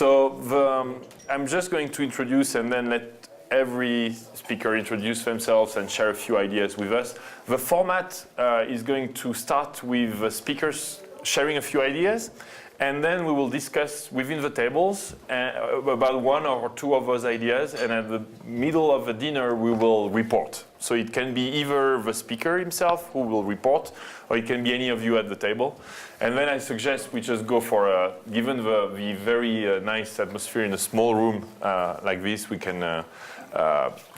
So I'm just going to introduce and then let every speaker introduce themselves and share a few ideas with us. The format is going to start with the speakers sharing a few ideas, and then we will discuss within the tables about one or two of those ideas, and at the middle of the dinner we will report. So it can be either the speaker himself who will report, or it can be any of you at the table. And then I suggest we just go for, given the very nice atmosphere in a small room like this, we can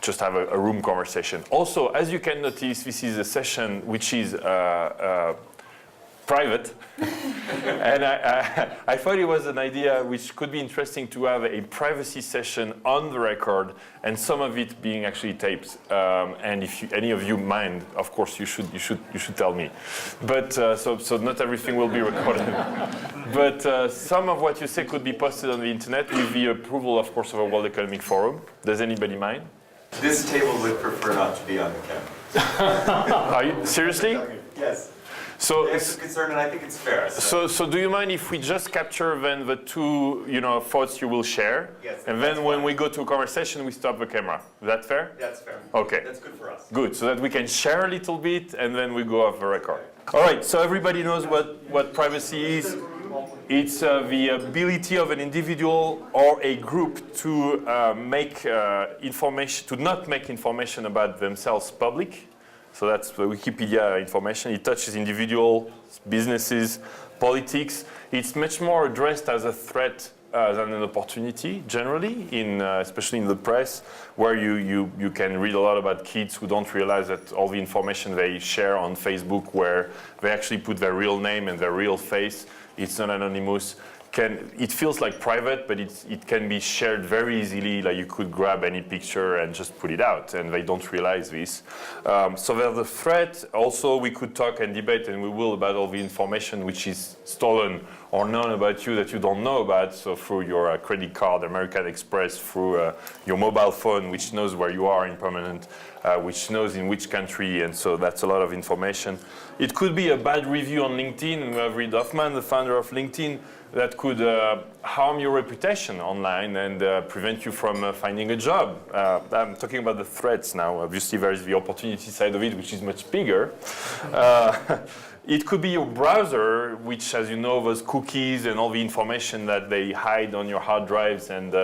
just have a room conversation. Also, as you can notice, this is a session which is private. And I thought it was an idea which could be interesting to have a privacy session on the record, and some of it being actually taped. And if any of you mind, of course, you should tell me. But so not everything will be recorded. But some of what you say could be posted on the internet with the approval, of course, of a World Economic Forum. Does anybody mind? This table would prefer not to be on the camera. Are you seriously? Yes. So it's a concern, and I think it's fair. So do you mind if we just capture then the two, thoughts you will share? Yes. And then when we go to a conversation, we stop the camera. Is that fair? That's fair. Okay. That's good for us. Good, so that we can share a little bit, and then we go off the record. All right, so everybody knows what privacy is. It's the ability of an individual or a group to not make information about themselves public. So that's the Wikipedia information. It touches individuals, businesses, politics. It's much more addressed as a threat than an opportunity, generally, especially in the press, where you can read a lot about kids who don't realize that all the information they share on Facebook, where they actually put their real name and their real face, it's not anonymous. It feels like private, but it can be shared very easily. Like you could grab any picture and just put it out, and they don't realize this. So there's the threat. Also, we could talk and debate, and we will, about all the information which is stolen or known about you that you don't know about. So through your credit card, American Express, through your mobile phone, which knows where you are in permanent, which knows in which country, and so that's a lot of information. It could be a bad review on LinkedIn, and we have Reid Hoffman, the founder of LinkedIn, that could harm your reputation online and prevent you from finding a job. I'm talking about the threats now. Obviously, there is the opportunity side of it, which is much bigger. It could be your browser, which, as you know, those cookies and all the information that they hide on your hard drives and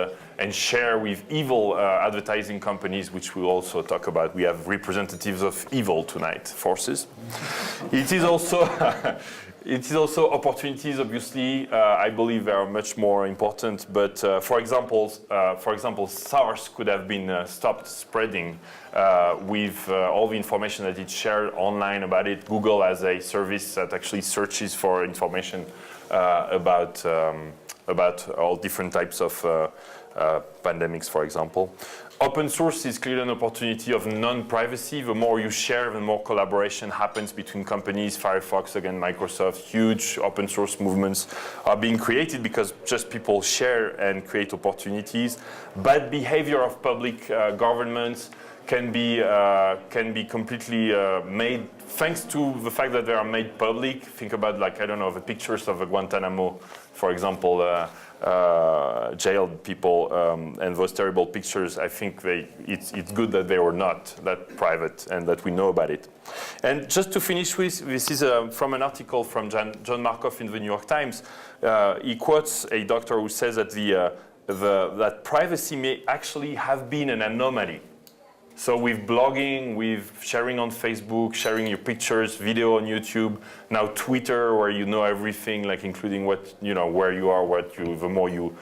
share with evil advertising companies, which we'll also talk about. We have representatives of evil tonight, forces. It is also opportunities, obviously. I believe they are much more important. But for example, SARS could have been stopped spreading with all the information that it shared online about it. Google has a service that actually searches for information about all different types of pandemics, for example. Open source is clearly an opportunity of non-privacy. The more you share, the more collaboration happens between companies. Firefox, again, Microsoft, huge open source movements are being created because just people share and create opportunities. Bad behavior of public governments can be completely made thanks to the fact that they are made public. Think about, the pictures of Guantanamo, for example, jailed people, and those terrible pictures. I think it's good that they were not that private and that we know about it. And just to finish with, this is from an article from John Markoff in the New York Times. He quotes a doctor who says that that privacy may actually have been an anomaly. So with blogging, with sharing on Facebook, sharing your pictures, video on YouTube, now Twitter, where you know everything, including where you are, the more you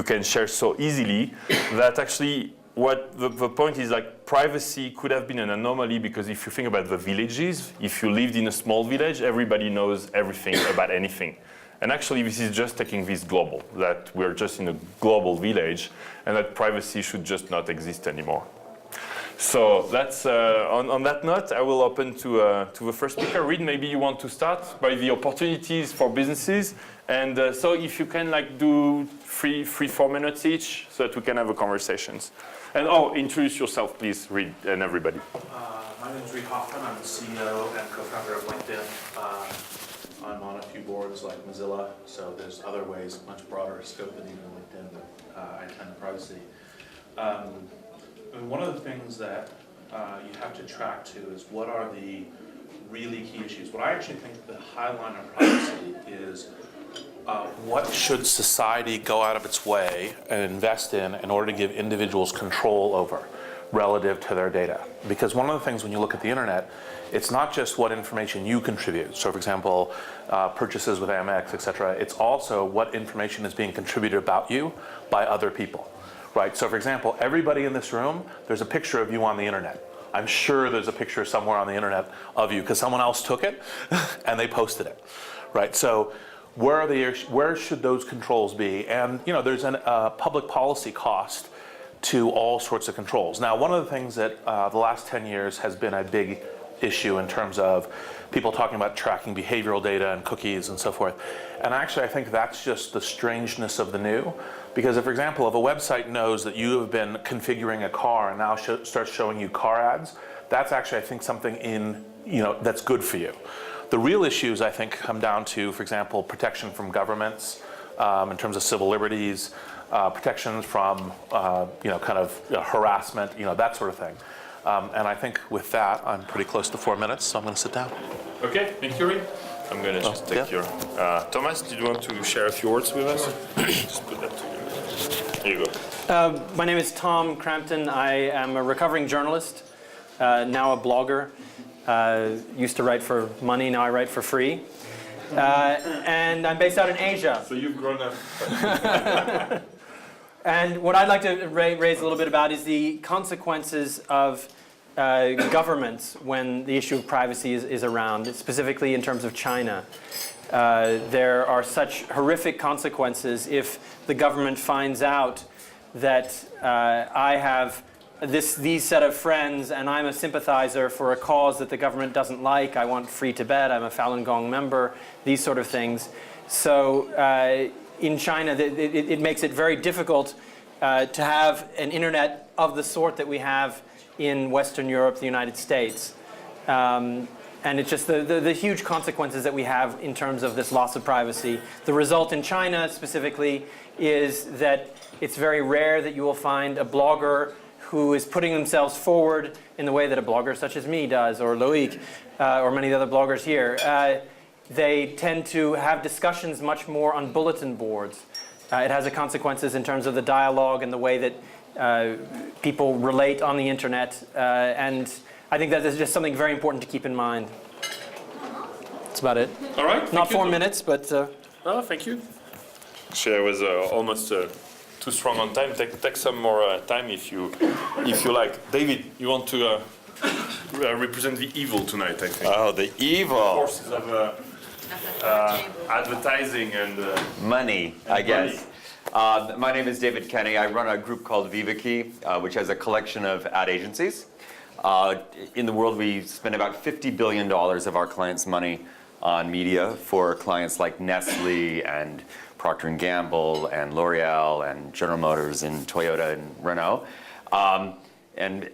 can share so easily, that actually what the point is, privacy could have been an anomaly, because if you think about the villages, if you lived in a small village, everybody knows everything about anything. And actually, this is just taking this global, that we're just in a global village, and that privacy should just not exist anymore. So that's on that note, I will open to the first speaker. Reid, maybe you want to start by the opportunities for businesses, and so if you can do 3-4 minutes each, so that we can have a conversations. And introduce yourself, please, Reid, and everybody. My name is Reid Hoffman. I'm the CEO and co-founder of LinkedIn. I'm on a few boards like Mozilla, so there's other ways, much broader scope than even LinkedIn, but I tend to privacy. And one of the things that you have to track to is what are the really key issues. What I actually think the high line of privacy is what should society go out of its way and invest in order to give individuals control over relative to their data. Because one of the things when you look at the internet, it's not just what information you contribute. So for example, purchases with Amex, et cetera. It's also what information is being contributed about you by other people, right? So for example, everybody in this room, there's a picture of you on the internet. I'm sure there's a picture somewhere on the internet of you because someone else took it and they posted it, right? So where should those controls be? And there's a public policy cost to all sorts of controls. Now, one of the things that the last 10 years has been a big issue in terms of people talking about tracking behavioral data and cookies and so forth. And actually, I think that's just the strangeness of the new. Because if, for example, if a website knows that you have been configuring a car and now starts showing you car ads, that's actually, I think, something that's good for you. The real issues, I think, come down to, for example, protection from governments in terms of civil liberties, protections from, harassment, that sort of thing. And I think with that, I'm pretty close to 4 minutes, so I'm going to sit down. Okay, thank you, Reid. I'm going to just take your... Thomas, did you want to share a few words with us? Just put that to you. Here you go. My name is Tom Crampton. I am a recovering journalist, now a blogger. Used to write for money, now I write for free. And I'm based out in Asia. So you've grown up. And what I'd like to raise a little bit about is the consequences of governments when the issue of privacy is around, specifically in terms of China. There are such horrific consequences if the government finds out that I have these set of friends and I'm a sympathizer for a cause that the government doesn't like. I want free Tibet, I'm a Falun Gong member, these sort of things. So in China, it makes it very difficult to have an internet of the sort that we have in Western Europe, the United States. And it's just the huge consequences that we have in terms of this loss of privacy. The result in China specifically is that it's very rare that you will find a blogger who is putting themselves forward in the way that a blogger such as me does, or Loic, or many of the other bloggers here. They tend to have discussions much more on bulletin boards. It has consequences in terms of the dialogue and the way that people relate on the internet. And I think that is just something very important to keep in mind. That's about it. All right. Not 4 minutes, but... Oh, thank you. Actually, I was almost too strong on time. Take some more time if you like. David, you want to represent the evil tonight, I think. Oh, the evil. Forces of advertising and... Money, I guess. My name is David Kenny. I run a group called VivaKi, which has a collection of ad agencies. In the world, we spend about $50 billion of our clients' money on media for clients like Nestle and Procter & Gamble and L'Oreal and General Motors and Toyota and Renault. And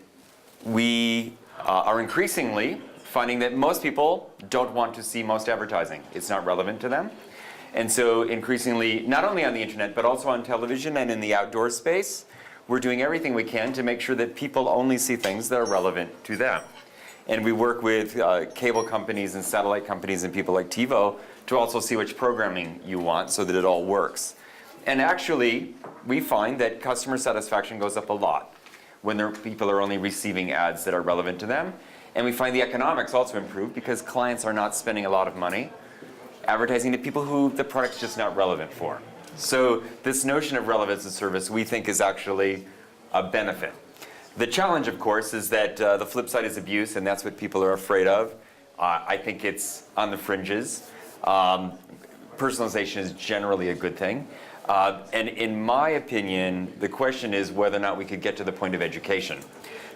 we are increasingly finding that most people don't want to see most advertising. It's not relevant to them. And so increasingly, not only on the internet, but also on television and in the outdoor space, we're doing everything we can to make sure that people only see things that are relevant to them. And we work with cable companies and satellite companies and people like TiVo to also see which programming you want so that it all works. And actually, we find that customer satisfaction goes up a lot when people are only receiving ads that are relevant to them. And we find the economics also improve because clients are not spending a lot of money advertising to people who the product's just not relevant for. So this notion of relevance of service we think is actually a benefit. The challenge, of course, is that the flip side is abuse, and that's what people are afraid of. I think it's on the fringes. Personalization is generally a good thing. And in my opinion, the question is whether or not we could get to the point of education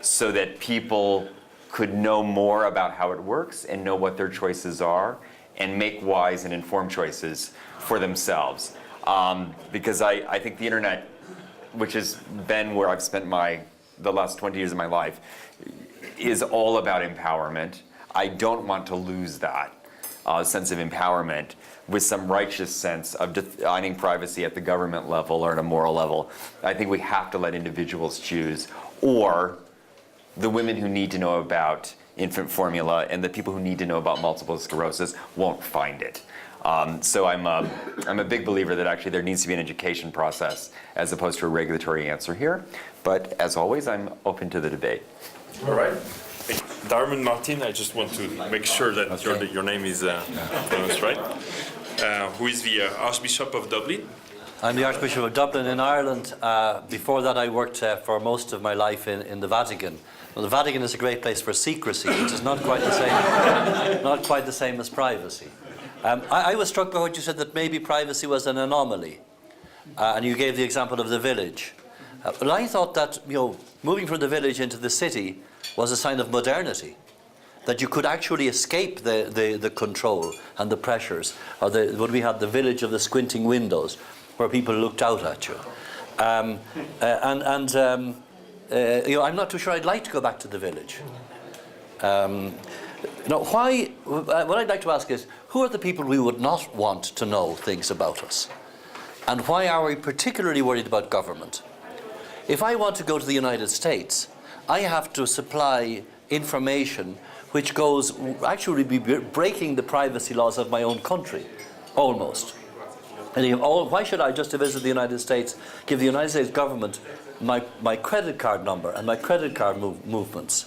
so that people could know more about how it works and know what their choices are and make wise and informed choices for themselves. Because I think the internet, which has been where I've spent the last 20 years of my life, is all about empowerment. I don't want to lose that. sense of empowerment with some righteous sense of defining privacy at the government level or at a moral level. I think we have to let individuals choose, or the women who need to know about infant formula and the people who need to know about multiple sclerosis won't find it. So I'm a big believer that actually there needs to be an education process as opposed to a regulatory answer here. But as always, I'm open to the debate. All right. Diarmuid Martin, I just want to make sure that your name is pronounced right. Who is the Archbishop of Dublin? I'm the Archbishop of Dublin in Ireland. Before that, I worked for most of my life in the Vatican. Well, the Vatican is a great place for secrecy, which is not quite the same, not quite the same as privacy. I was struck by what you said, that maybe privacy was an anomaly, and you gave the example of the village. But I thought that moving from the village into the city was a sign of modernity, that you could actually escape the control and the pressures. Or when we had the village of the squinting windows, where people looked out at you. I'm not too sure I'd like to go back to the village. What I'd like to ask is, who are the people we would not want to know things about us? And why are we particularly worried about government? If I want to go to the United States, I have to supply information which goes actually be breaking the privacy laws of my own country, almost. And why should I, just to visit the United States, give the United States government my credit card number and my credit card movements?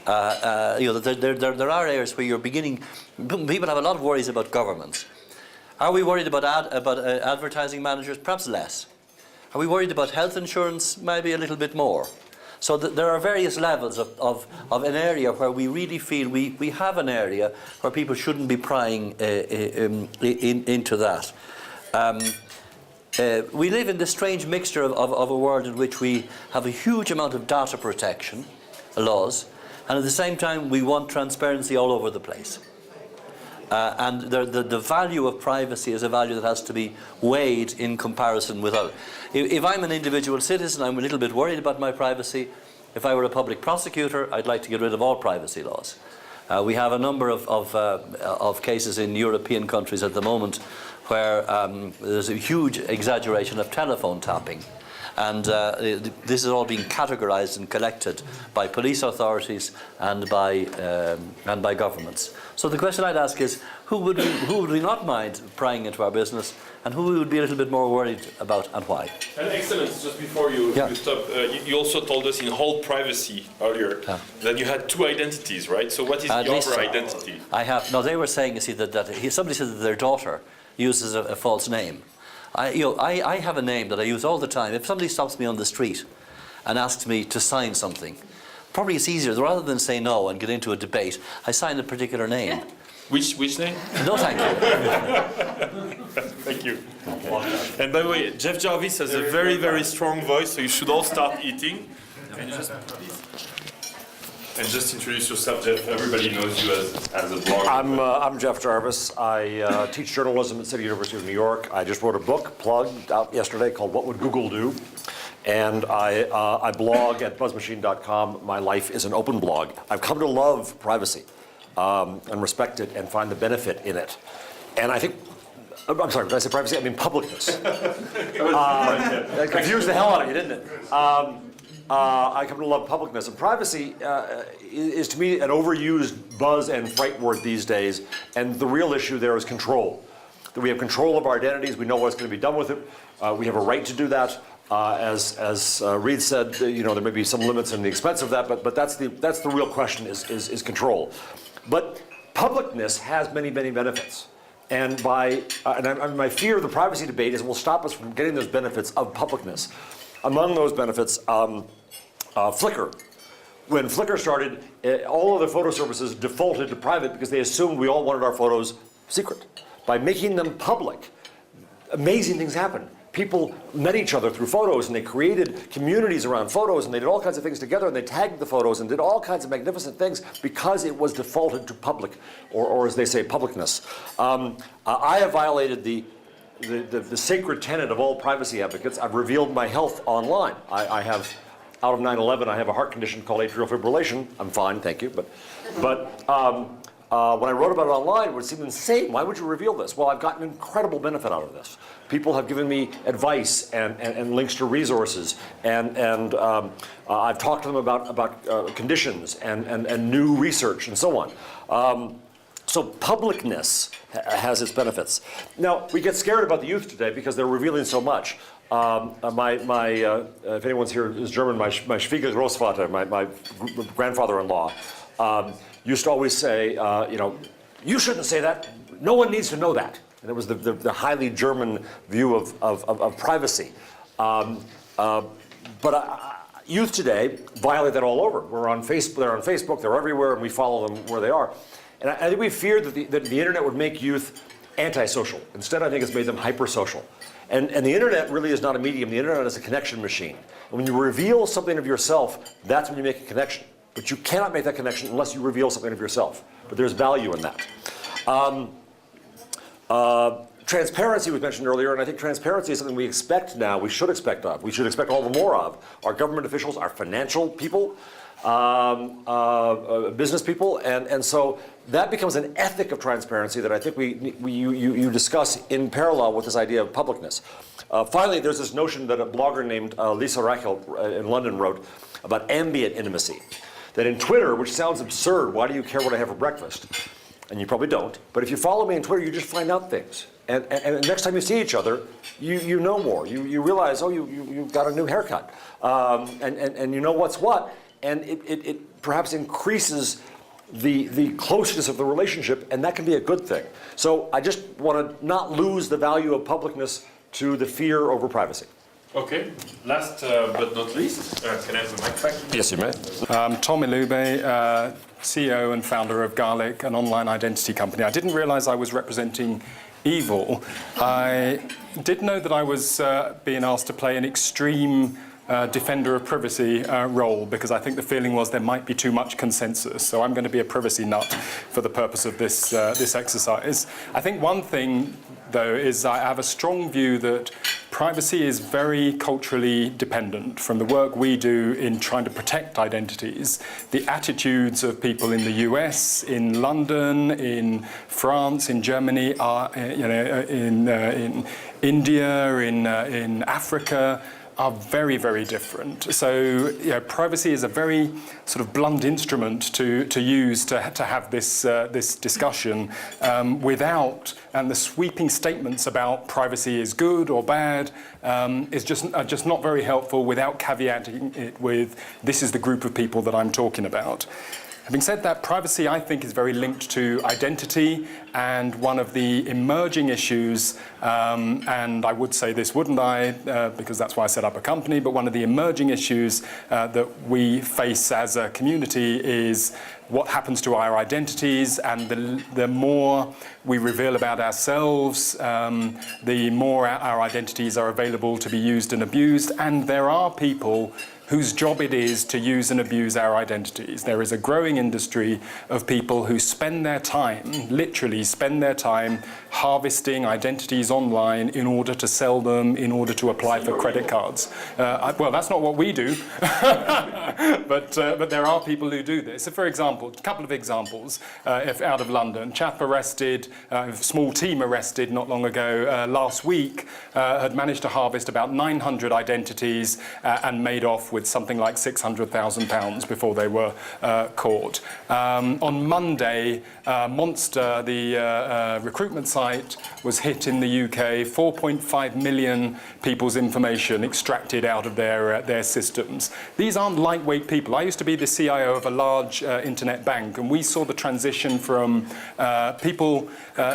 There are areas where you're beginning. People have a lot of worries about governments. Are we worried about advertising managers? Perhaps less. Are we worried about health insurance? Maybe a little bit more. So there are various levels of an area where we really feel we have an area where people shouldn't be prying into that. We live in this strange mixture of a world in which we have a huge amount of data protection laws, and at the same time we want transparency all over the place. And the value of privacy is a value that has to be weighed in comparison with others. If I'm an individual citizen, I'm a little bit worried about my privacy. If I were a public prosecutor, I'd like to get rid of all privacy laws. We have a number of cases in European countries at the moment where there's a huge exaggeration of telephone tapping. And this is all being categorized and collected by police authorities and by governments. So the question I'd ask is, who would we not mind prying into our business, and who we would be a little bit more worried about, and why? And Excellence, just before you stop, you also told us in whole privacy earlier that you had two identities, right? So what is your identity? I have. No, they were saying, you see, somebody said that their daughter uses a false name. I have a name that I use all the time. If somebody stops me on the street and asks me to sign something, probably it's easier, rather than say no and get into a debate, I sign a particular name. Which name? No, thank you. Thank you. And by the way, Jeff Jarvis has a very, very strong voice, so you should all start eating. Can you just just introduce yourself, Jeff. Everybody knows you as a blogger. I'm Jeff Jarvis. I teach journalism at City University of New York. I just wrote a book, plugged, out yesterday, called What Would Google Do? And I blog at buzzmachine.com. My life is an open blog. I've come to love privacy and respect it and find the benefit in it. And I think, I'm sorry, did I say privacy? I mean publicness. That confused the hell out of you, didn't it? I come to love publicness. And privacy is, to me, an overused buzz and fright word these days. And the real issue there is control. That we have control of our identities. We know what's going to be done with it. We have a right to do that. As Reid said, there may be some limits in the expense of that, but that's the real question is control. But publicness has many, many benefits. And my fear of the privacy debate is it will stop us from getting those benefits of publicness. Among those benefits, Flickr. When Flickr started, all other photo services defaulted to private because they assumed we all wanted our photos secret. By making them public, amazing things happened. People met each other through photos, and they created communities around photos, and they did all kinds of things together, and they tagged the photos and did all kinds of magnificent things because it was defaulted to public, or as they say, publicness. I have violated the sacred tenet of all privacy advocates. I've revealed my health online. I have, out of 9/11, I have a heart condition called atrial fibrillation. I'm fine, thank you. But When I wrote about it online, it would seem insane. Why would you reveal this? Well, I've gotten incredible benefit out of this. People have given me advice and links to resources, and I've talked to them about conditions and new research and so on. So publicness has its benefits. Now, we get scared about the youth today because they're revealing so much. If anyone's here is German, my Schwiegergroßvater, my grandfather-in-law, used to always say, you shouldn't say that. No one needs to know that. And it was the highly German view of privacy. Youth today violate that all over. They're on Facebook, they're everywhere, and we follow them where they are. And I think we feared that the internet would make youth antisocial. Instead, I think it's made them hypersocial. And the internet really is not a medium. The internet is a connection machine. And when you reveal something of yourself, that's when you make a connection. But you cannot make that connection unless you reveal something of yourself. But there's value in that. Transparency was mentioned earlier, and I think transparency is something we expect now, we should expect of. We should expect all the more of. Our government officials, our financial people, business people, and so that becomes an ethic of transparency that I think you discuss in parallel with this idea of publicness. Finally, there's this notion that a blogger named Lisa Rachel in London wrote about ambient intimacy. That in Twitter, which sounds absurd, why do you care what I have for breakfast? And you probably don't, but if you follow me on Twitter, you just find out things. And the next time you see each other, you know more. You realize, oh, you got a new haircut, and you know what's what. And it perhaps increases the closeness of the relationship, and that can be a good thing. So I just want to not lose the value of publicness to the fear over privacy. Okay, last but not least, can I have the mic back? Yes, you may. Tom Ilube, CEO and founder of Garlik, an online identity company. I didn't realize I was representing evil. I did know that I was being asked to play an extreme defender of privacy role, because I think the feeling was there might be too much consensus. So I'm going to be a privacy nut for the purpose of this exercise. I think one thing, though, is I have a strong view that privacy is very culturally dependent. From the work we do in trying to protect identities, the attitudes of people in the US, in London, in France, in Germany, are, in India, in Africa, are very, very different. So privacy is a very sort of blunt instrument to use to have this discussion without, and the sweeping statements about privacy is good or bad is just not very helpful without caveating it with, this is the group of people that I'm talking about. Having said that, privacy, I think, is very linked to identity, and one of the emerging issues, and I would say this, wouldn't I, because that's why I set up a company, but one of the emerging issues that we face as a community is what happens to our identities, and the more we reveal about ourselves, the more our identities are available to be used and abused, and there are people whose job it is to use and abuse our identities. There is a growing industry of people who spend their time, literally spend their time, harvesting identities online in order to sell them, in order to apply for credit cards. Well, that's not what we do, but there are people who do this. So, for example, a couple of examples out of London. Chap arrested, a small team arrested not long ago, last week, had managed to harvest about 900 identities and made off with something like £600,000 before they were caught. On Monday, Monster, the recruitment site, was hit in the UK. 4.5 million people's information extracted out of their systems. These aren't lightweight people. I used to be the CIO of a large internet bank, and we saw the transition from people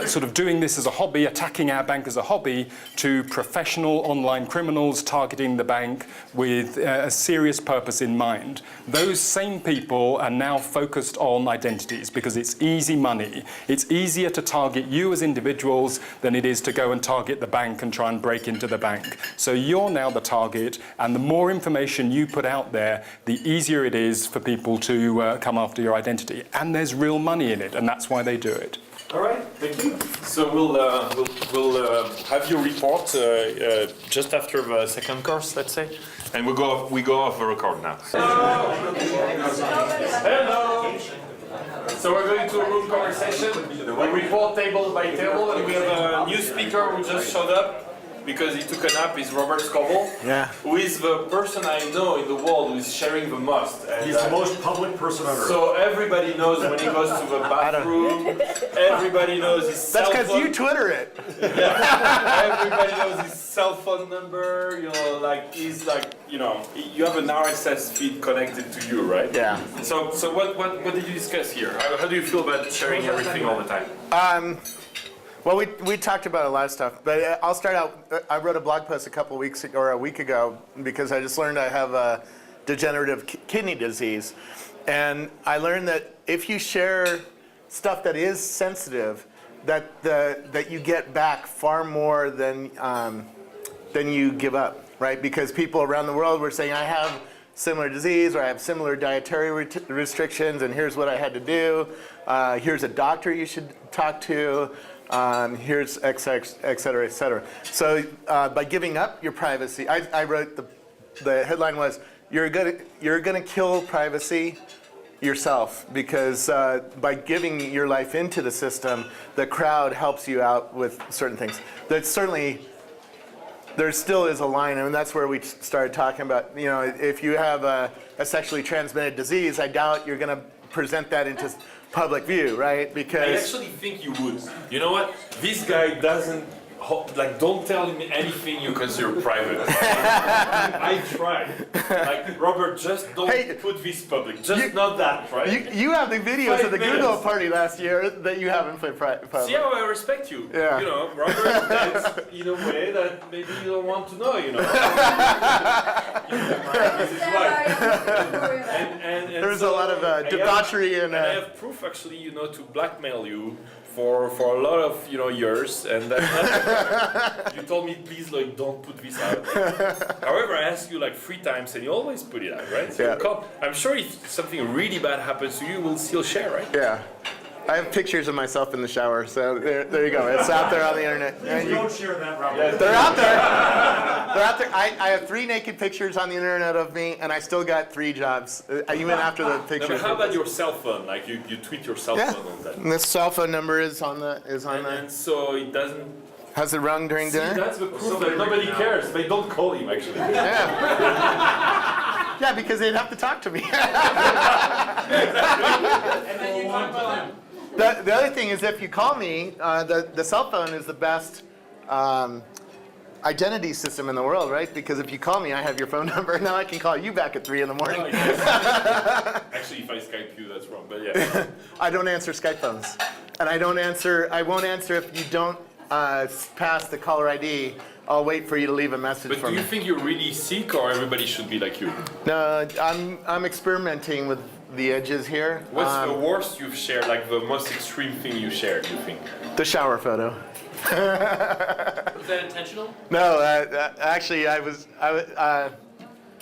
sort of doing this as a hobby, attacking our bank as a hobby, to professional online criminals targeting the bank with a serious purpose in mind. Those same people are now focused on identities because it's easy money. It's easier to target you as individuals than it is to go and target the bank and try and break into the bank. So you're now the target, and the more information you put out there, the easier it is for people to come after your identity. And there's real money in it, and that's why they do it. All right, thank you. So we'll have your report just after the second course, let's say, and we go off the record now. Hello. So we're going to a room conversation. We report table by table, and we have a new speaker who just showed up because he took a nap. Is Robert Scoble, who is the person I know in the world who is sharing the most. And, He's the most public person on earth. So everybody knows when he goes to the bathroom. Everybody knows his cell phone. That's because you Twitter it. Everybody knows his cell phone number. You know, like he's like, you know, you have an RSS feed connected to you, right? Yeah. So what did you discuss here? How do you feel about sharing everything all the time? Well, we talked about a lot of stuff, but I'll start out. I wrote a blog post a week ago, because I just learned I have a degenerative kidney disease, and I learned that if you share stuff that is sensitive, that you get back far more than you give up, right? Because people around the world were saying, I have similar disease, or I have similar dietary restrictions, and here's what I had to do. Here's a doctor you should talk to. Here's et cetera, et cetera. So by giving up your privacy, I wrote the headline was, you're gonna kill privacy yourself, because by giving your life into the system, the crowd helps you out with certain things. That certainly, there still is a line, and that's where we started talking about, you know, if you have a sexually transmitted disease, I doubt you're gonna present that into public view, right? Because I actually think you would. You know what? This guy doesn't, like, don't tell him anything you consider private. I tried. Like, Robert, just don't put this public. Just not that private. You have the videos 5 of the minutes. Google party last year that you haven't put public. See how I respect you. Yeah. You know, Robert, that's in a way that maybe you don't want to know, you know. This is why. And There's so a lot of I debauchery have, and I have proof, actually, you know, to blackmail you for a lot of, you know, years, and that's not, you told me, please, like, don't put this out. However, I asked you like 3 times, and you always put it out, right? So Yeah. I'm sure if something really bad happens to you, we'll still share, right? Yeah. I have pictures of myself in the shower, so there you go. It's out there on the internet. And Don't share that, Robert. they're out there. They're out there. I have 3 naked pictures on the internet of me, and I still got 3 jobs, even after the No, pictures. but how about your cell phone? Like you tweet your cell Yeah. phone all that. And the cell phone number is on the And so it doesn't. Has it rung during See, dinner? that's the proof that nobody cares. They don't call him, actually. Yeah. Yeah, because they'd have to talk to me. And then you talk about them. The other thing is, if you call me, the cell phone is the best identity system in the world, right? Because if you call me, I have your phone number. Now I can call you back at 3 in the morning. Oh, yes. Actually, if I Skype you, that's wrong. But yeah. I don't answer Skype phones, and I won't answer if you don't pass the caller ID. I'll wait for you to leave a message But for do me. you think you're really sick, or everybody should be like you? No, I'm experimenting with the edges here. What's the worst you've shared? Like the most extreme thing you shared? You think? The shower photo. Was that intentional? No, actually, I was on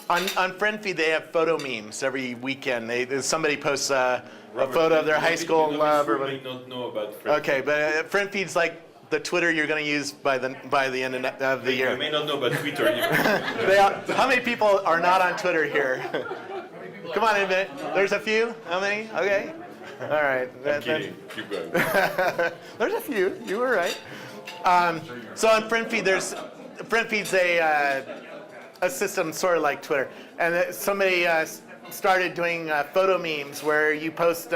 FriendFeed. They have photo memes every weekend. Somebody posts a photo of their high school love or may whatever. not know about friends. Okay, but FriendFeed's like the Twitter you're going to use by the end of the You year. may not know about Twitter either. How many people are not on Twitter here? Come on, admit it. There's a few. How many? Okay. All right. I'm kidding. Keep going. There's a few. You were right. So on FriendFeed, FriendFeed's a system sort of like Twitter, and somebody started doing photo memes where you post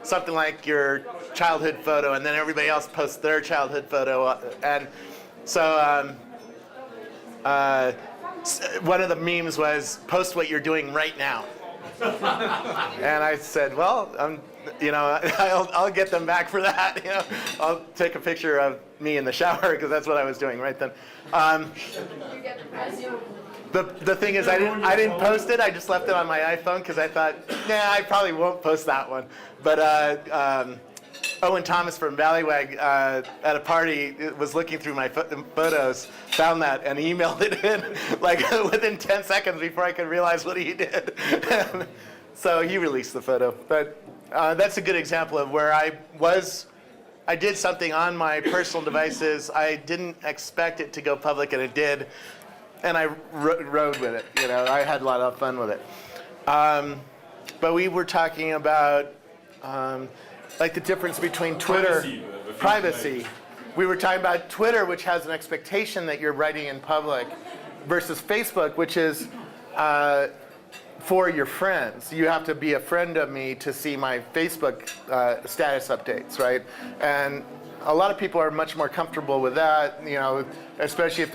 something like your childhood photo, and then everybody else posts their childhood photo, and so one of the memes was post what you're doing right now. And I said, well, I'll get them back for that. You know, I'll take a picture of me in the shower because that's what I was doing right then. The thing is, I didn't post it. I just left it on my iPhone because I thought, nah, I probably won't post that one. But Owen Thomas from Ballywag at a party was looking through my photos, found that, and emailed it in like within 10 seconds before I could realize what he did. So he released the photo. But that's a good example of where I did something on my personal devices. I didn't expect it to go public, and it did. And I rode with it. You know, I had a lot of fun with it. But we were talking about like the difference between Twitter, privacy. We were talking about Twitter, which has an expectation that you're writing in public, versus Facebook, which is for your friends. You have to be a friend of me to see my Facebook status updates, right? And a lot of people are much more comfortable with that, you know, especially if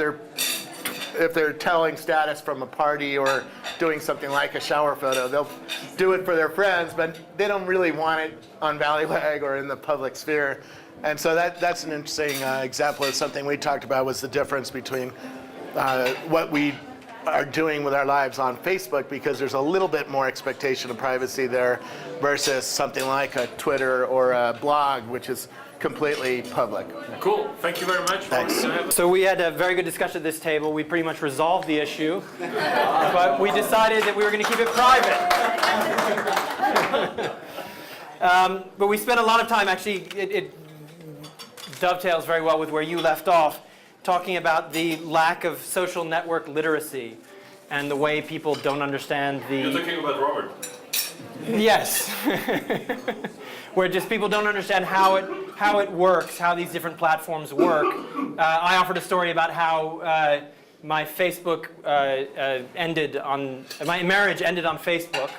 they're telling status from a party or doing something like a shower photo. They'll do it for their friends, but they don't really want it on Valleywag or in the public sphere. And so that's an interesting example of something we talked about, was the difference between what we are doing with our lives on Facebook, because there's a little bit more expectation of privacy there versus something like a Twitter or a blog, which is completely public. Cool. Thank you very much. Thanks. So we had a very good discussion at this table. We pretty much resolved the issue, but we decided that we were going to keep it private. But we spent a lot of time, actually, it dovetails very well with where you left off, talking about the lack of social network literacy and the way people don't understand the... You're talking about Robert. Yes. Where just people don't understand how it works, how these different platforms work. I offered a story about how my Facebook my marriage ended on Facebook,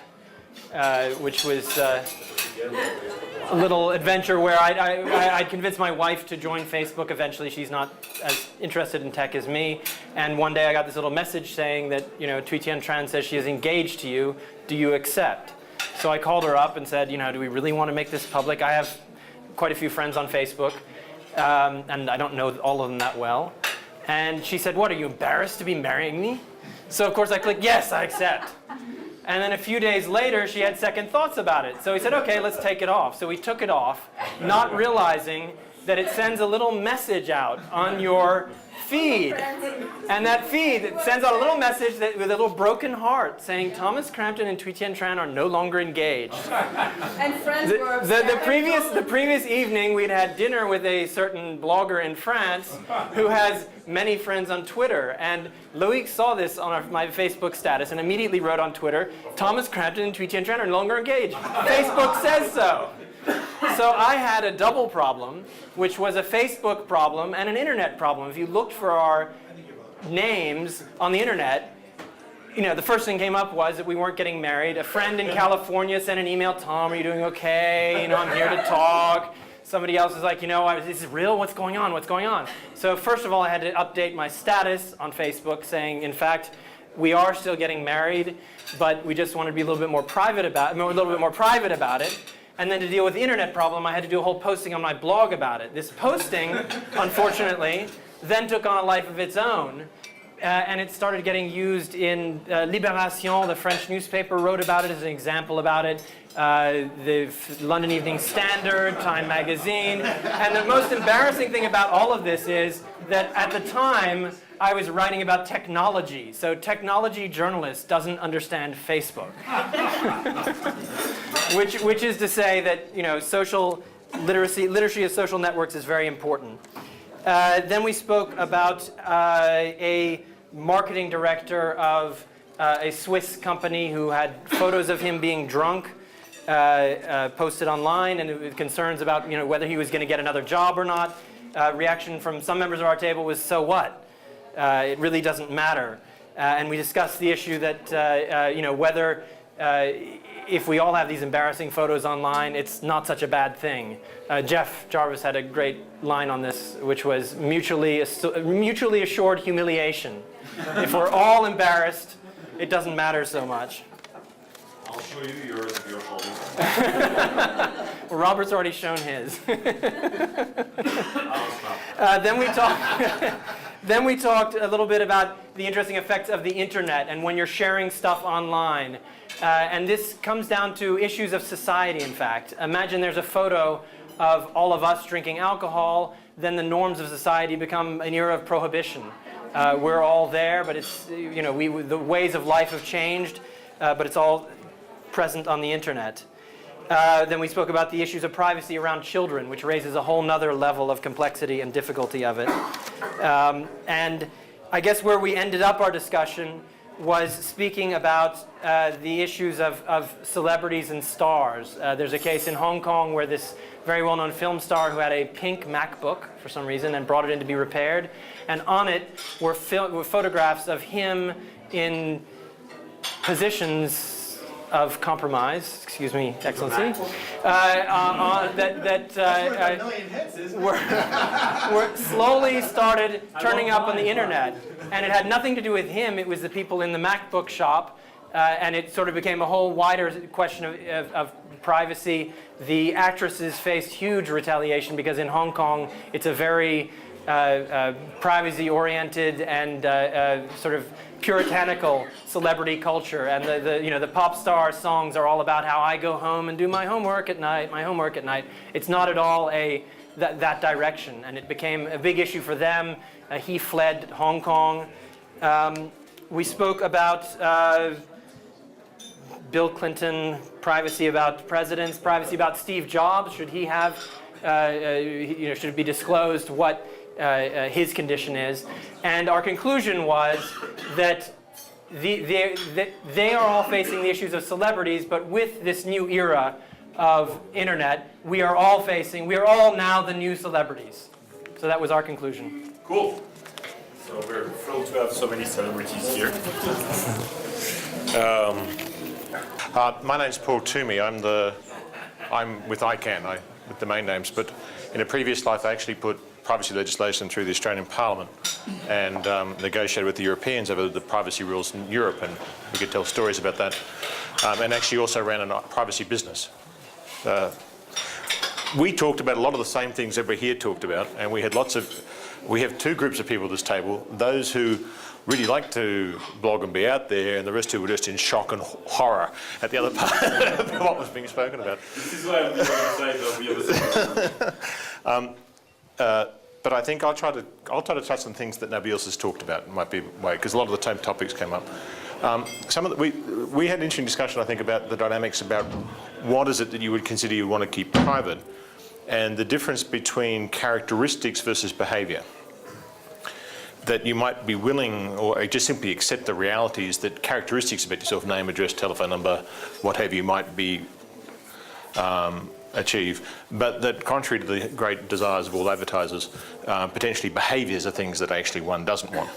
which was a little adventure where I convinced my wife to join Facebook eventually. She's not as interested in tech as me. And one day I got this little message saying that, you know, Thuy Tien Tran says she is engaged to you. Do you accept? So I called her up and said, you know, do we really want to make this public? I have quite a few friends on Facebook, and I don't know all of them that well. And she said, what, are you embarrassed to be marrying me? So of course I clicked, yes, I accept. And then a few days later, she had second thoughts about it. So he said, okay, let's take it off. So we took it off, not realizing that it sends a little message out on your feed. And that feed, it sends out a little message with a little broken heart saying Thomas Crampton and Thuy Tien Tran are no longer engaged. And friends were the previous evening, we'd had dinner with a certain blogger in France who has many friends on Twitter. And Loic saw this on my Facebook status and immediately wrote on Twitter, Thomas Crampton and Thuy Tien Tran are no longer engaged. Facebook says so. So I had a double problem, which was a Facebook problem and an internet problem. If you looked for our names on the internet, you know, the first thing came up was that we weren't getting married. A friend in California sent an email, Tom, are you doing okay? You know, I'm here to talk. Somebody else is like, you know, is this real? What's going on? What's going on? So first of all, I had to update my status on Facebook saying, in fact, we are still getting married, but we just want to be a little bit more private about it. And then to deal with the internet problem, I had to do a whole posting on my blog about it. This posting, unfortunately, then took on a life of its own. And it started getting used in Libération, the French newspaper, wrote about it as an example about it. The London Evening Standard, Time Magazine. And the most embarrassing thing about all of this is that at the time, I was writing about technology. So technology journalist doesn't understand Facebook. Which is to say that, you know, social literacy of social networks is very important. Then we spoke about a marketing director of a Swiss company who had photos of him being drunk posted online, and it was concerns about, you know, whether he was going to get another job or not. Reaction from some members of our table was, so what? It really doesn't matter. And we discussed the issue that, you know, whether if we all have these embarrassing photos online, it's not such a bad thing. Jarvis had a great line on this, which was mutually assured humiliation. If we're all embarrassed, it doesn't matter so much. I'll show you yours if you're holding. Well, Robert's already shown his. Then we talked a little bit about the interesting effects of the internet and when you're sharing stuff online. And this comes down to issues of society, in fact. Imagine there's a photo of all of us drinking alcohol, then the norms of society become an era of prohibition. We're all there, but it's, you know, the ways of life have changed, but it's all present on the internet. Then we spoke about the issues of privacy around children, which raises a whole nother level of complexity and difficulty of it. And I guess where we ended up our discussion was speaking about the issues of celebrities and stars. There's a case in Hong Kong where this very well-known film star who had a pink MacBook for some reason and brought it in to be repaired, and on it were photographs of him in positions of compromise, excuse me, Excellency, were slowly started turning up on the internet. And it had nothing to do with him, it was the people in the MacBook shop, and it sort of became a whole wider question of privacy. The actresses faced huge retaliation because in Hong Kong, it's a very privacy-oriented and sort of puritanical celebrity culture, and the pop star songs are all about how I go home and do my homework at night. It's not at all that direction, and it became a big issue for them. He fled Hong Kong. We spoke about Bill Clinton, privacy about presidents, privacy about Steve Jobs. Should he have, should it be disclosed what his condition is? And our conclusion was that they are all facing the issues of celebrities, but with this new era of internet, we are all now the new celebrities. So that was our conclusion. Cool. So we're thrilled to have so many celebrities here. My name's Paul Toomey. I'm with ICANN, with domain names, but in a previous life I actually put privacy legislation through the Australian Parliament and negotiated with the Europeans over the privacy rules in Europe, and we could tell stories about that. And actually also ran a privacy business. We talked about a lot of the same things that we're here talked about, and we have two groups of people at this table: those who really like to blog and be out there, and the rest who were just in shock and horror at the other part of what was being spoken about. This is why I'm going to say that we have a but I think I'll try to touch on things that nobody else has talked about. It might be a way, because a lot of the same topics came up. We had an interesting discussion, I think, about the dynamics about what is it that you would consider you want to keep private, and the difference between characteristics versus behaviour. That you might be willing, or just simply accept the realities that characteristics about yourself, name, address, telephone number, what have you, might be achieve, but that contrary to the great desires of all advertisers, potentially behaviours are things that actually one doesn't want.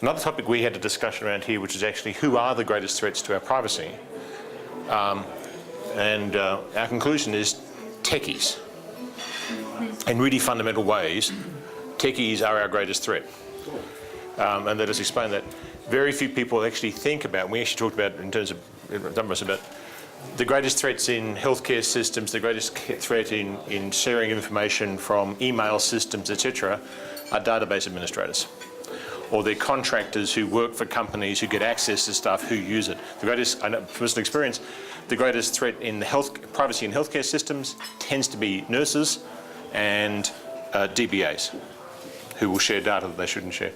Another topic we had a discussion around here, which is actually who are the greatest threats to our privacy, and our conclusion is techies. In really fundamental ways, techies are our greatest threat. And let us explain that. Very few people actually think about, we actually talked about in terms of, about the greatest threats in healthcare systems, the greatest threat in sharing information from email systems, etc., are database administrators. Or they're contractors who work for companies who get access to stuff, who use it. The greatest, I know from personal experience, the greatest threat in privacy in healthcare systems tends to be nurses and DBAs, who will share data that they shouldn't share.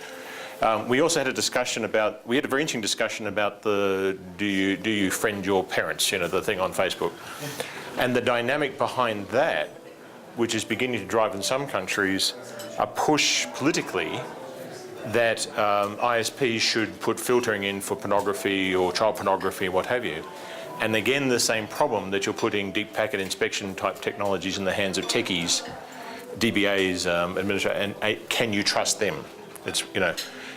We also had a discussion about, we had a very interesting discussion about do you friend your parents, the thing on Facebook. And the dynamic behind that, which is beginning to drive in some countries, a push politically that ISPs should put filtering in for pornography or child pornography and what have you. And again, the same problem that you're putting deep packet inspection type technologies in the hands of techies, DBAs, administrators, and can you trust them? It's,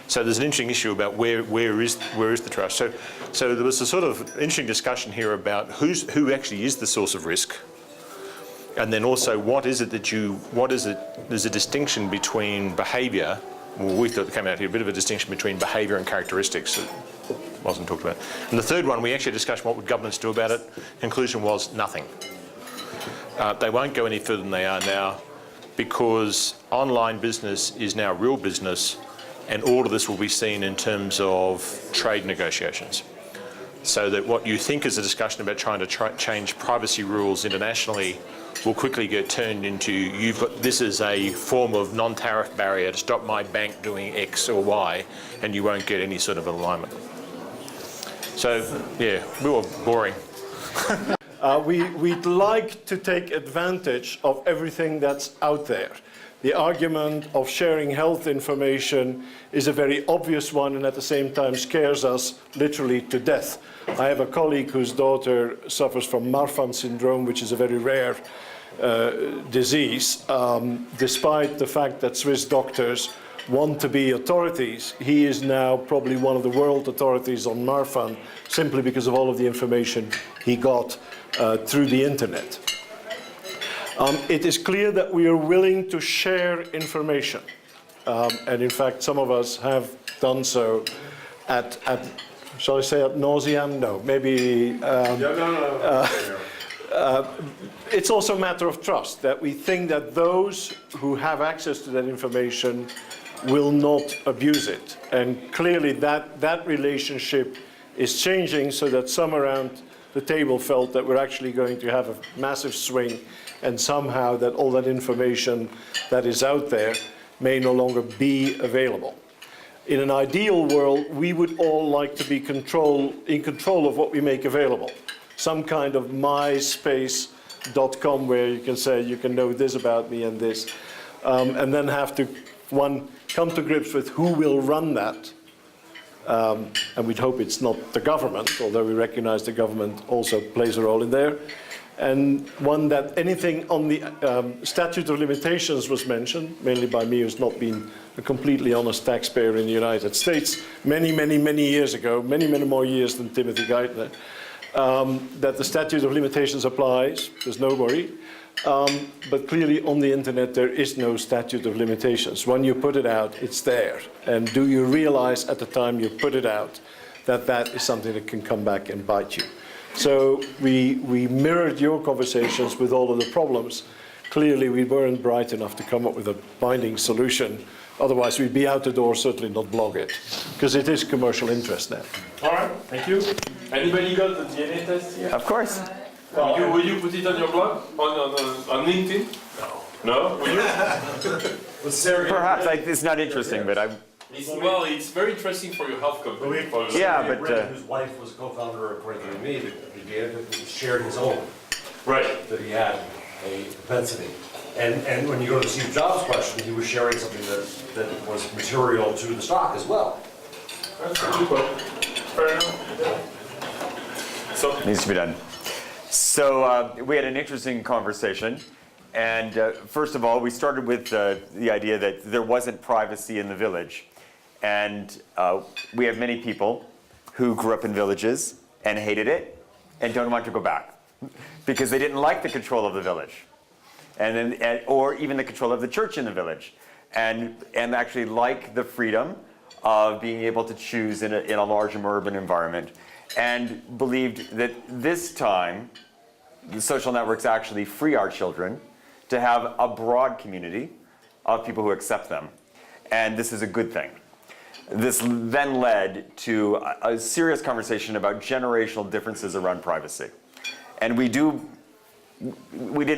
So there's an interesting issue about where is the trust. So there was a sort of interesting discussion here about who actually is the source of risk, and then also what is it there's a distinction between behaviour. Well, we thought it came out here a bit of a distinction between behaviour and characteristics that wasn't talked about. And the third one, we actually discussed what would governments do about it. Conclusion was nothing. They won't go any further than they are now, because online business is now real business, and all of this will be seen in terms of trade negotiations. So that what you think is a discussion about trying to change privacy rules internationally will quickly get turned into, this is a form of non-tariff barrier to stop my bank doing X or Y, and you won't get any sort of alignment. So, yeah, we were boring. We'd like to take advantage of everything that's out there. The argument of sharing health information is a very obvious one and at the same time scares us literally to death. I have a colleague whose daughter suffers from Marfan syndrome, which is a very rare disease. Despite the fact that Swiss doctors want to be authorities, he is now probably one of the world authorities on Marfan simply because of all of the information he got through the internet. It is clear that we are willing to share information. And in fact, some of us have done so at shall I say ad nauseam? No, maybe. It's also a matter of trust, that we think that those who have access to that information will not abuse it. And clearly that relationship is changing so that some around the table felt that we're actually going to have a massive swing and somehow that all that information that is out there may no longer be available. In an ideal world, we would all like to be in control of what we make available. Some kind of myspace.com where you can say, you can know this about me and this, and then have to, one, come to grips with who will run that. And we'd hope it's not the government, although we recognize the government also plays a role in there. And one, that anything on the statute of limitations was mentioned, mainly by me, who's not been a completely honest taxpayer in the United States, many, many, many years ago, many, many more years than Timothy Geithner, that the statute of limitations applies, there's no worry. But clearly on the internet there is no statute of limitations. When you put it out, it's there. And do you realize at the time you put it out that that is something that can come back and bite you? So we mirrored your conversations with all of the problems. Clearly we weren't bright enough to come up with a binding solution. Otherwise we'd be out the door, certainly not blog it, because it is commercial interest now. All right, thank you. Anybody got the DNA test here? Of course. Will you put it on your blog? On LinkedIn? No. Will you? Perhaps it's not interesting, but I. It's very interesting for your health company. Yeah, but whose wife was co-founder of 23andMe, that shared his own. Right. That he had a propensity. And when you go to Steve Jobs' question, he was sharing something that was material to the stock as well. That's a good point. Fair enough. So needs to be done. So we had an interesting conversation. And first of all, we started with the idea that there wasn't privacy in the village. And we have many people who grew up in villages and hated it and don't want to go back because they didn't like the control of the village, or even the control of the church in the village, and actually like the freedom of being able to choose in a large urban environment, and believed that this time the social networks actually free our children to have a broad community of people who accept them. And this is a good thing. This then led to a serious conversation about generational differences around privacy. And we didn't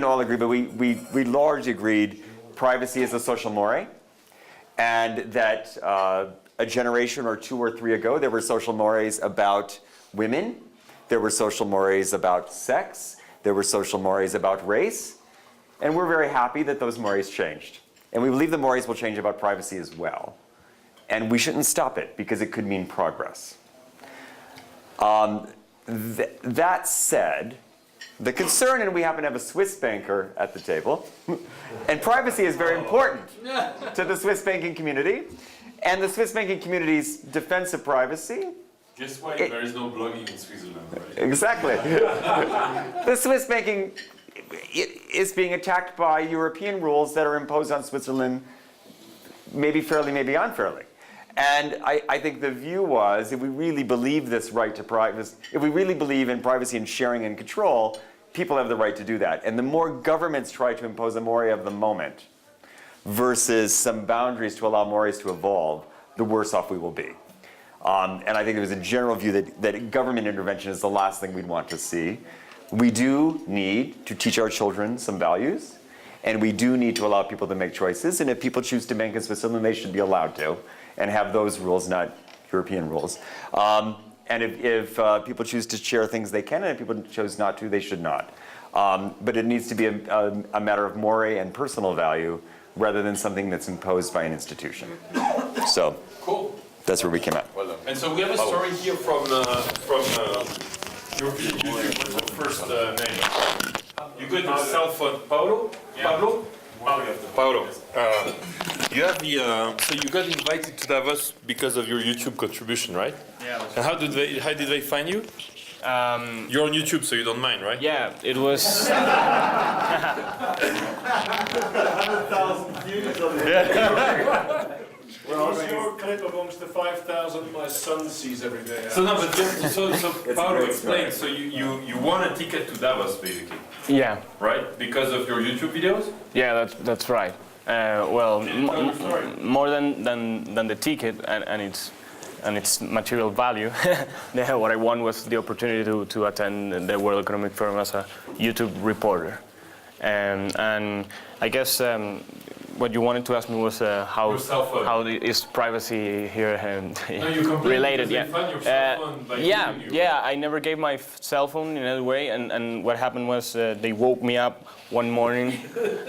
all agree, but we largely agreed privacy is a social mores, and that a generation or two or three ago, there were social mores about women, there were social mores about sex, there were social mores about race, and we're very happy that those mores changed. And we believe the mores will change about privacy as well. And we shouldn't stop it because it could mean progress. That said, the concern, and we happen to have a Swiss banker at the table, and privacy is very important to the Swiss banking community, and the Swiss banking community's defense of privacy. Guess why there is no blogging in Switzerland, right? Exactly. The Swiss banking is being attacked by European rules that are imposed on Switzerland, maybe fairly, maybe unfairly. And I think the view was, if we really believe this right to privacy, if we really believe in privacy and sharing and control, people have the right to do that. And the more governments try to impose a mores of the moment versus some boundaries to allow mores to evolve, the worse off we will be. And I think there was a general view that government intervention is the last thing we'd want to see. We do need to teach our children some values, and we do need to allow people to make choices. And if people choose to bank in Switzerland, they should be allowed to, and have those rules, not European rules. And if people choose to share things, they can, and if people choose not to, they should not. But it needs to be a matter of mores and personal value rather than something that's imposed by an institution. So Cool. that's where we came at. And so we have a story here from European YouTube. What's your first name? You got your cell phone, Paulo? Pablo? Paulo. You have the so you got invited to Davos because of your YouTube contribution, right? Yeah. And how did they find you? You're on YouTube, so you don't mind, right? Yeah, it was. 100,000 views on it. Well, what's your clip amongst the 5,000 my son sees every day? So no, but just, so Paulo, explain. So you won a ticket to Davos, basically, Yeah, right? Because of your YouTube videos? yeah, that's right. Well, Tell your story. more than the ticket and its material value. What I won was the opportunity to attend the World Economic Forum as a YouTube reporter, and I guess. What you wanted to ask me was how is privacy here related? Yeah. I never gave my cell phone in any way, and what happened was they woke me up one morning,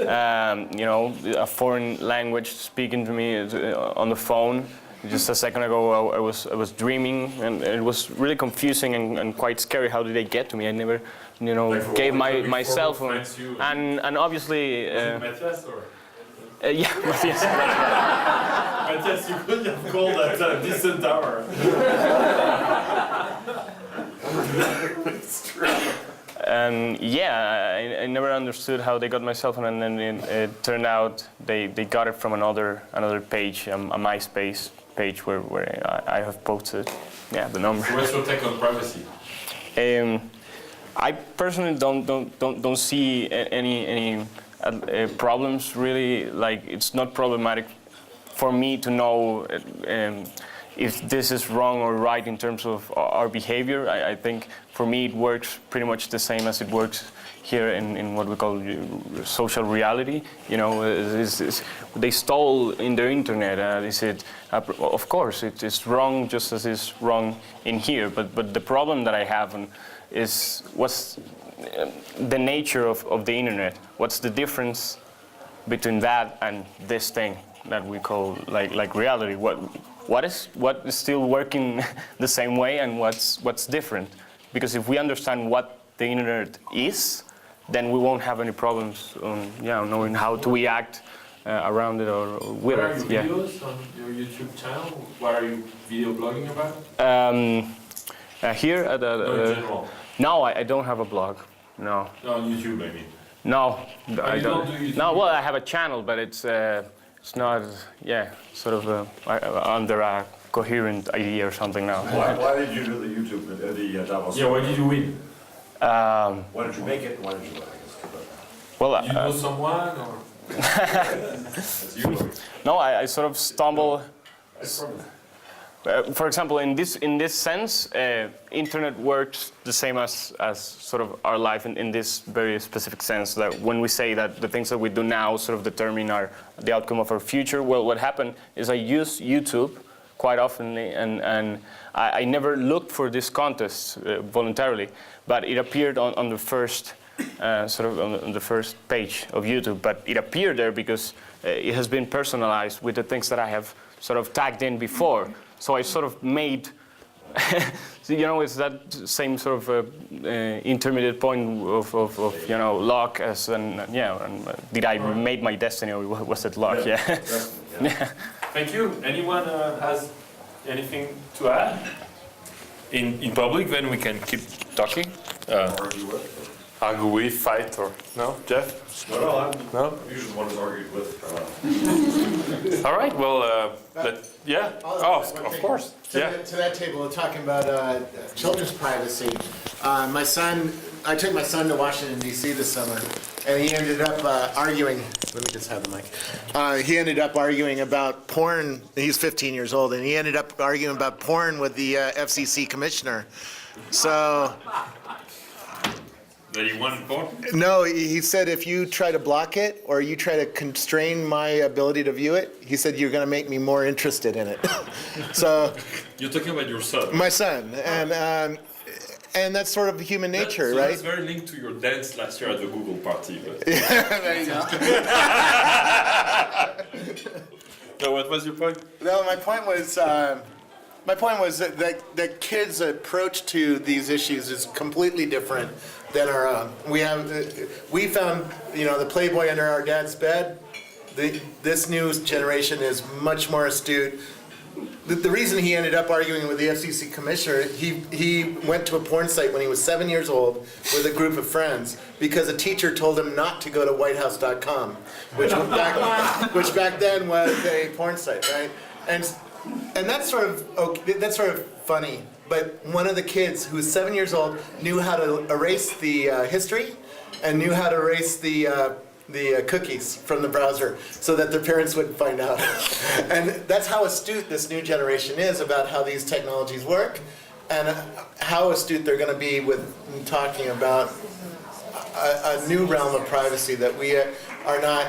a foreign language speaking to me on the phone. Just a second ago, I was dreaming, and it was really confusing and quite scary. How did they get to me? I never, gave my cell phone, and obviously. Matthias, or? Yeah, Matthias. Matthias, you could have called at a decent hour. It's true. And yeah, I never understood how they got my cell phone, and then it turned out they got it from another page, a MySpace page where I have posted, the number. What's your take on privacy? I personally don't see any problems really. Like, it's not problematic for me to know if this is wrong or right in terms of our behavior. I think for me it works pretty much the same as it works here in what we call social reality. They stole in the internet. Of course, it's wrong just as it's wrong in here. But the problem that I have is what's the nature of the internet. What's the difference between that and this thing that we call like reality? What is still working the same way, and what's different? Because if we understand what the internet is, then we won't have any problems on knowing how to react around it or with What are it. your videos on your YouTube channel? What are you video blogging about? Here at No, in general. no, I don't have a blog. No. No, on YouTube, I mean. No, I you don't do YouTube? No, well, I have a channel, but it's not, sort of under a coherent idea or something now. Why did you do the YouTube, the Davos? Yeah, why did you win? Why did you make it? Why did you win? Well, Did you know someone, or? That's you. no, I sort of stumble. For example, in this sense, internet works the same as sort of our life in this very specific sense, that when we say that the things that we do now sort of determine the outcome of our future. Well, what happened is I use YouTube quite often, and I never looked for this contest voluntarily, but it appeared on the first on the first page of YouTube. But it appeared there because it has been personalized with the things that I have sort of tagged in before. So I sort of made, it's that same sort of intermediate point of luck as, and did I made my destiny, or was it luck? Yeah. Yeah. Thank you. Anyone has anything to add? In public, then we can keep talking. Argue with, fight, or no, Jeff? No, I'm No? usually the one who's argued with. All right. Well, of course. To that table, we're talking about children's privacy. I took my son to Washington, D.C. this summer, and he ended up arguing. Let me just have the mic. He ended up arguing about porn. He's 15 years old, and he ended up arguing about porn with the FCC commissioner. So. That you want porn? No, he said if you try to block it or you try to constrain my ability to view it, he said you're going to make me more interested in it. So You're talking about your son. my son, And that's sort of human nature, so right? That's very linked to your dance last year at the Google party. But. There you go. So what was your point? No, my point was that kids' approach to these issues is completely different than our own. We found, the Playboy under our dad's bed. This new generation is much more astute. The reason he ended up arguing with the FCC commissioner, he went to a porn site when he was 7 years old with a group of friends because a teacher told him not to go to whitehouse.com, which back then was a porn site, right? And that's sort of funny. But one of the kids who was 7 years old knew how to erase the history and knew how to erase the cookies from the browser so that their parents wouldn't find out. And that's how astute this new generation is about how these technologies work and how astute they're going to be with talking about a new realm of privacy that we are not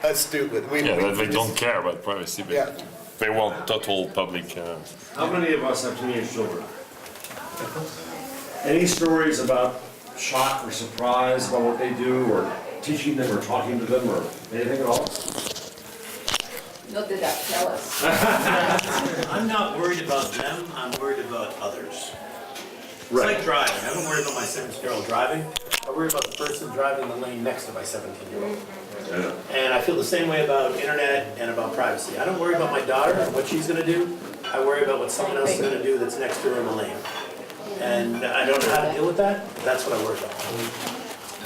astute with. They don't care about privacy, but they want total public... How many of us have teenage children? Any stories about shock or surprise about what they do, or teaching them or talking to them or anything at all? Not that that tell us. I'm not worried about them, I'm worried about others. It's Right. like driving. I don't worry about my 17-year-old driving. I worry about the person driving the lane next to my 17-year-old. And I feel the same way about internet and about privacy. I don't worry about my daughter and what she's going to do. I worry about what someone else is going to do that's next to her in the lane. And I don't know how to deal with that. That's what I worry about.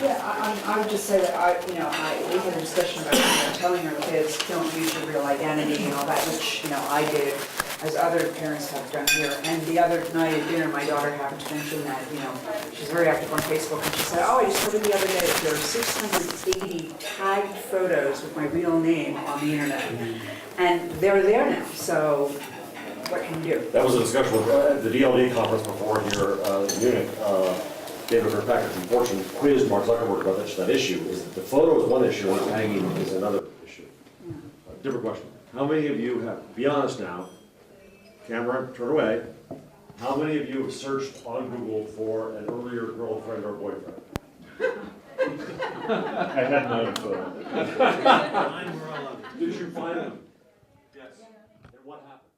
Yeah, I would just say that we had a discussion about telling our kids don't use your real identity and all that, which I did, as other parents have done here. And the other night at dinner, my daughter happened to mention that she's very active on Facebook, and she said, "Oh, I discovered the other day that there are 680 tagged photos with my real name on the internet, and they're there now. So what can you do?" That was a discussion with the DLD conference before here in Munich. David Kirkpatrick from Fortune quizzed Mark Zuckerberg about that issue. Is that the photo is one issue and tagging is another issue. Different question. How many of you have, be honest now, camera, turn away, how many of you have searched on Google for an earlier girlfriend or boyfriend? I had none. Mine were all others. Did you find them? Yes. And what happened?